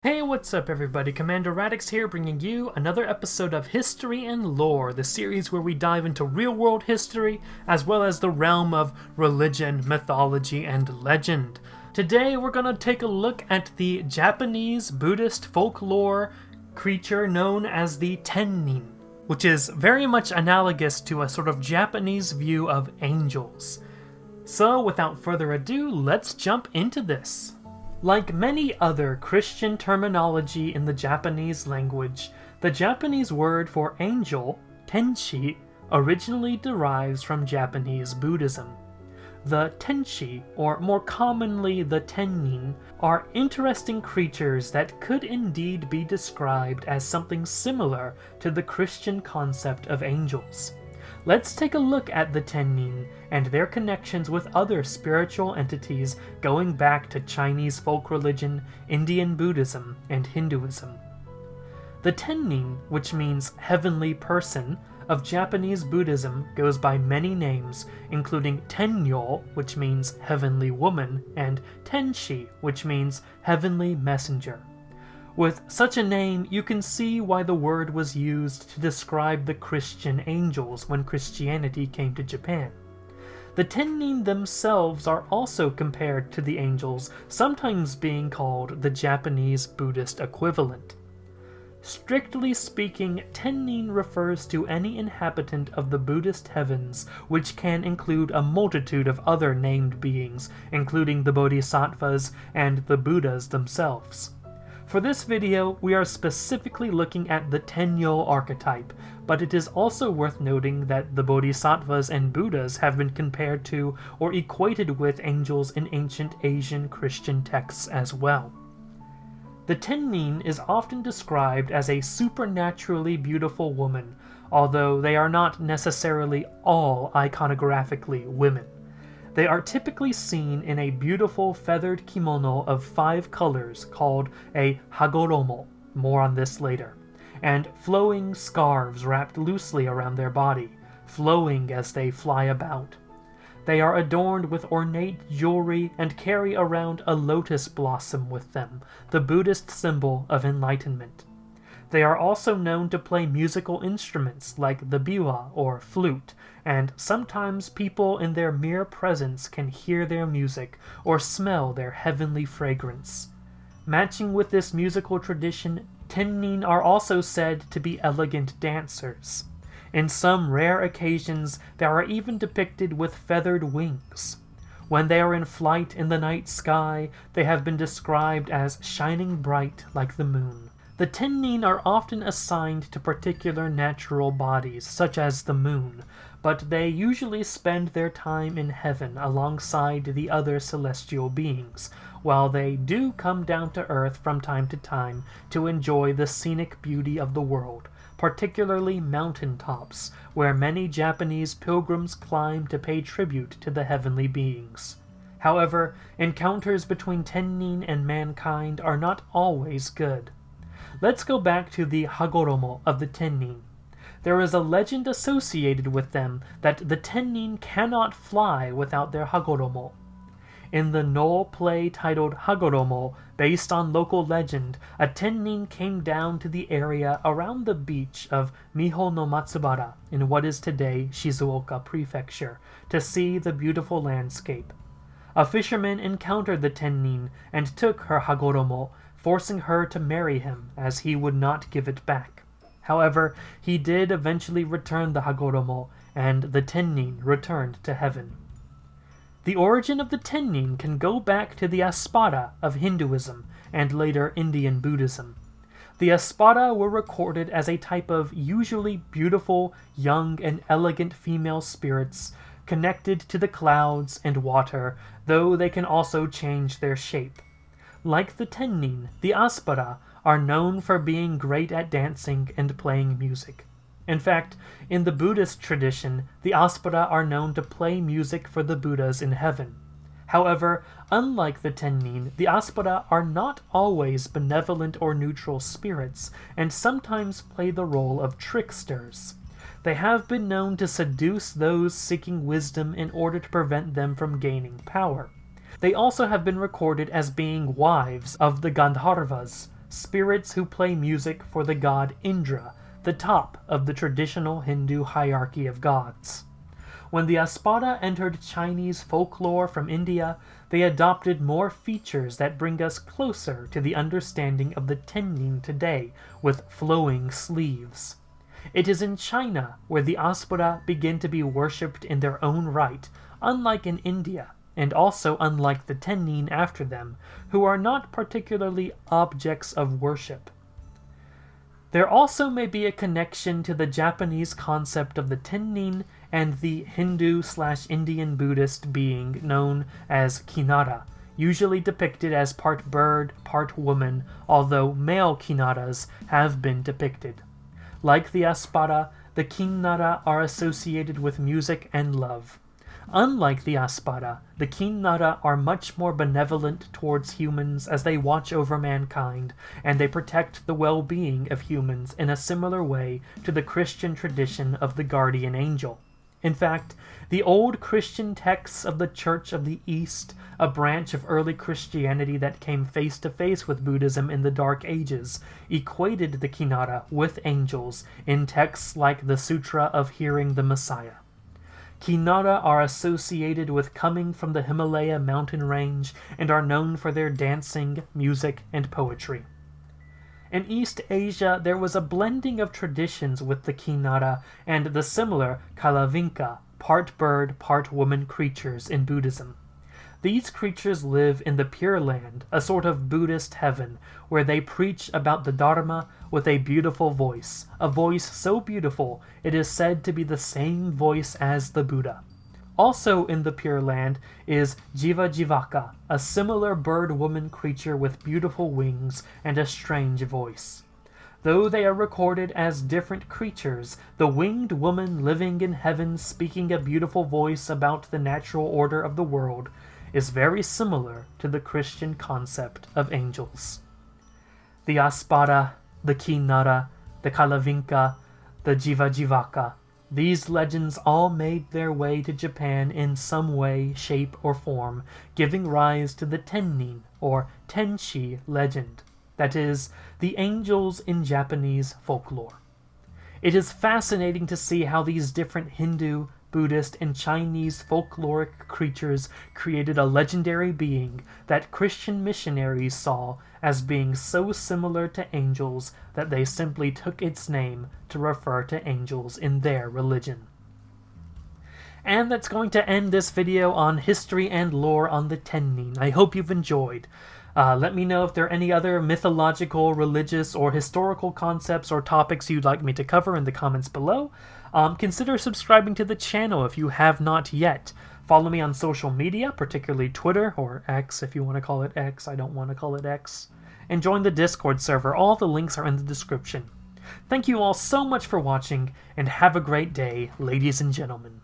Hey, what's up everybody? Commander Radix here, bringing you another episode of History and Lore, the series where we dive into real-world history, as well as the realm of religion, mythology, and legend. Today we're gonna take a look at the Japanese Buddhist folklore creature known as the Tennin, which is very much analogous to a sort of Japanese view of angels. So without further ado, let's jump into this. Like many other Christian terminology in the Japanese language, the Japanese word for angel, Tenshi, originally derives from Japanese Buddhism. The Tenshi, or more commonly the Tennin, are interesting creatures that could indeed be described as something similar to the Christian concept of angels. Let's take a look at the Tennin and their connections with other spiritual entities going back to Chinese folk religion, Indian Buddhism, and Hinduism. The Tennin, which means heavenly person, of Japanese Buddhism goes by many names, including Tennyo, which means heavenly woman, and Tenshi, which means heavenly messenger. With such a name, you can see why the word was used to describe the Christian angels when Christianity came to Japan. The Tennin themselves are also compared to the angels, sometimes being called the Japanese Buddhist equivalent. Strictly speaking, Tennin refers to any inhabitant of the Buddhist heavens, which can include a multitude of other named beings, including the Bodhisattvas and the Buddhas themselves. For this video, we are specifically looking at the Tennyo archetype, but it is also worth noting that the Bodhisattvas and Buddhas have been compared to or equated with angels in ancient Asian Christian texts as well. The Tennin is often described as a supernaturally beautiful woman, although they are not necessarily all iconographically women. They are typically seen in a beautiful feathered kimono of 5 colors called a hagoromo, more on this later, and flowing scarves wrapped loosely around their body, flowing as they fly about. They are adorned with ornate jewelry and carry around a lotus blossom with them, the Buddhist symbol of enlightenment. They are also known to play musical instruments like the biwa or flute, and sometimes people in their mere presence can hear their music or smell their heavenly fragrance. Matching with this musical tradition, Tennin are also said to be elegant dancers. In some rare occasions, they are even depicted with feathered wings. When they are in flight in the night sky, they have been described as shining bright like the moon. The Tennin are often assigned to particular natural bodies, such as the moon, but they usually spend their time in heaven alongside the other celestial beings, while they do come down to earth from time to time to enjoy the scenic beauty of the world, particularly mountaintops, where many Japanese pilgrims climb to pay tribute to the heavenly beings. However, encounters between Tennin and mankind are not always good. Let's go back to the hagoromo of the Tennin. There is a legend associated with them that the Tennin cannot fly without their hagoromo. In the Noh play titled Hagoromo, based on local legend, a Tennin came down to the area around the beach of Miho no Matsubara in what is today Shizuoka Prefecture to see the beautiful landscape. A fisherman encountered the Tennin and took her hagoromo, forcing her to marry him as he would not give it back. However, he did eventually return the hagoromo, and the Tennin returned to heaven. The origin of the Tennin can go back to the Aspada of Hinduism and later Indian Buddhism. The Aspada were recorded as a type of usually beautiful, young, and elegant female spirits connected to the clouds and water, though they can also change their shape. Like the Tennin, the Aspada are known for being great at dancing and playing music. In fact, in the Buddhist tradition, the Aspada are known to play music for the Buddhas in heaven. However, unlike the Tennin, the Aspada are not always benevolent or neutral spirits, and sometimes play the role of tricksters. They have been known to seduce those seeking wisdom in order to prevent them from gaining power. They also have been recorded as being wives of the Gandharvas, spirits who play music for the god Indra, the top of the traditional Hindu hierarchy of gods. When the Aspada entered Chinese folklore from India, they adopted more features that bring us closer to the understanding of the Tennin today, with flowing sleeves. It is in China where the Aspada begin to be worshipped in their own right, unlike in India, and also unlike the Tennin after them, who are not particularly objects of worship. There also may be a connection to the Japanese concept of the Tennin and the Hindu/Indian Buddhist being known as Kinara, usually depicted as part bird, part woman, although male Kinaras have been depicted. Like the Aspada, the Kinara are associated with music and love. Unlike the Aspada, the Kinara are much more benevolent towards humans as they watch over mankind, and they protect the well-being of humans in a similar way to the Christian tradition of the guardian angel. In fact, the old Christian texts of the Church of the East, a branch of early Christianity that came face to face with Buddhism in the Dark Ages, equated the Kinara with angels in texts like the Sutra of Hearing the Messiah. Kinara are associated with coming from the Himalaya mountain range and are known for their dancing, music, and poetry. In East Asia, there was a blending of traditions with the Kinara and the similar Kalavinka, part bird, part woman creatures in Buddhism. These creatures live in the Pure Land, a sort of Buddhist heaven, where they preach about the Dharma with a beautiful voice, a voice so beautiful it is said to be the same voice as the Buddha. Also in the Pure Land is Jivaka, a similar bird-woman creature with beautiful wings and a strange voice. Though they are recorded as different creatures, the winged woman living in heaven speaking a beautiful voice about the natural order of the world is very similar to the Christian concept of angels. The Aspada, the Kinara, the Kalavinka, the Jivaka, these legends all made their way to Japan in some way, shape, or form, giving rise to the Tennin, or Tenshi legend, that is, the angels in Japanese folklore. It is fascinating to see how these different Hindu, Buddhist, and Chinese folkloric creatures created a legendary being that Christian missionaries saw as being so similar to angels that they simply took its name to refer to angels in their religion. And that's going to end this video on history and lore on the Tennin. I hope you've enjoyed. Let me know if there are any other mythological, religious, or historical concepts or topics you'd like me to cover in the comments below. Consider subscribing to the channel if you have not yet. Follow me on social media, particularly Twitter, or X if you want to call it X. I don't want to call it X. And join the Discord server. All the links are in the description. Thank you all so much for watching, and have a great day, ladies and gentlemen.